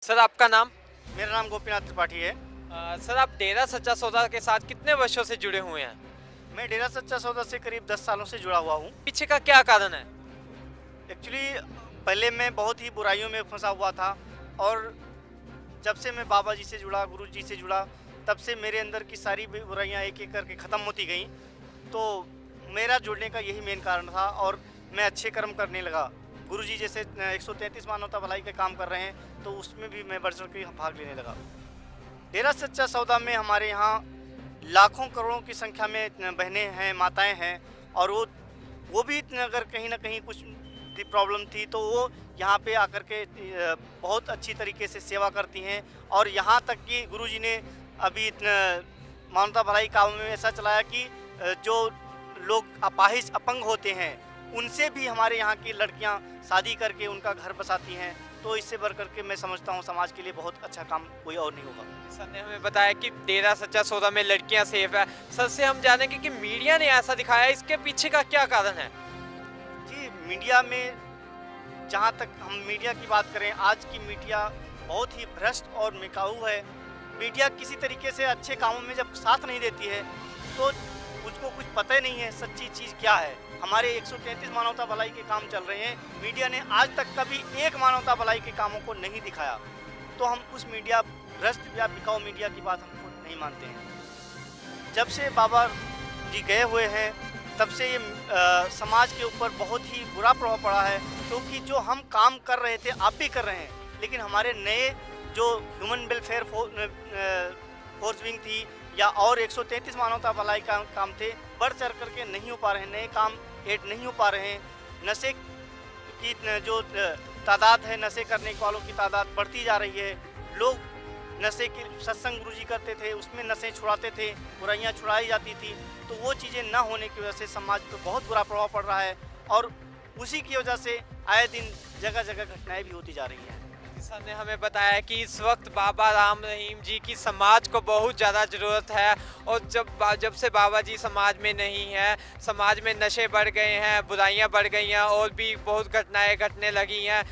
Sir आपका नाम? मेरा नाम गोपीनाथ त्रिपाठी है। सर आप डेरा सच्चा सौदा के साथ कितने वर्षों से जुड़े हुए हैं? मैं डेरा सच्चा सौदा से करीब 10 सालों से जुड़ा हुआ हूँ। पीछे का क्या कारण है? एक्चुअली पहले मैं बहुत ही बुराइयों में फंसा हुआ था और जब से मैं बाबा जी से जुड़ा, गुरु जी से जुड़ा, तब से मेरे अंदर की सारी बुराइयाँ एक एक करके ख़त्म होती गई। तो मेरा जुड़ने का यही मेन कारण था और मैं अच्छे कर्म करने लगा। गुरु जी जैसे 133 मानवता भलाई के काम कर रहे हैं तो उसमें भी मैं बढ़ चढ़ के भाग लेने लगा। डेरा सच्चा सौदा में हमारे यहाँ लाखों करोड़ों की संख्या में बहनें हैं, माताएं हैं और वो भी अगर कहीं ना कहीं कुछ प्रॉब्लम थी तो वो यहाँ पे आकर के बहुत अच्छी तरीके से सेवा करती हैं। और यहाँ तक कि गुरुजी ने अभी मानवता भलाई काम में ऐसा चलाया कि जो लोग अपाहिज अपंग होते हैं उनसे भी हमारे यहाँ की लड़कियाँ शादी करके उनका घर बसाती हैं। तो इससे बढ़ करके मैं समझता हूँ समाज के लिए बहुत अच्छा काम कोई और नहीं होगा। सर ने हमें बताया कि डेरा सच्चा सौदा में लड़कियां सेफ है। सर से हम जानेंगे कि मीडिया ने ऐसा दिखाया, इसके पीछे का क्या कारण है? जी, मीडिया में जहाँ तक हम मीडिया की बात करें, आज की मीडिया बहुत ही भ्रष्ट और मिकाऊ है। मीडिया किसी तरीके से अच्छे कामों में जब साथ नहीं देती है तो उसको कुछ पता ही नहीं है सच्ची चीज़ क्या है। हमारे 133 मानवता भलाई के काम चल रहे हैं, मीडिया ने आज तक कभी एक मानवता भलाई के कामों को नहीं दिखाया। तो हम उस मीडिया भ्रष्ट या बिकाऊ मीडिया की बात हमको नहीं मानते हैं। जब से बाबा जी गए हुए हैं तब से ये समाज के ऊपर बहुत ही बुरा प्रभाव पड़ा है, क्योंकि जो हम काम कर रहे थे आप भी कर रहे हैं, लेकिन हमारे नए जो ह्यूमन वेलफेयर फोर्स विंग थी या और 133 मानवता भलाई का काम थे, बढ़ चढ़ करके नहीं हो पा रहे हैं, नए काम ऐड नहीं हो पा रहे हैं। नशे की जो तादाद है, नशे करने वालों की तादाद बढ़ती जा रही है। लोग नशे की सत्संग गुरुजी करते थे, उसमें नशे छुड़ाते थे, बुराइयाँ छुड़ाई जाती थी, तो वो चीज़ें न होने की वजह से समाज पर बहुत बुरा प्रभाव पड़ रहा है और उसी की वजह से आए दिन जगह जगह घटनाएं भी होती जा रही हैं। सर ने हमें बताया कि इस वक्त बाबा राम रहीम जी की समाज को बहुत ज़्यादा ज़रूरत है और जब से बाबा जी समाज में नहीं है, समाज में नशे बढ़ गए हैं, बुराइयां बढ़ गई हैं और भी बहुत घटनाएं घटने लगी हैं।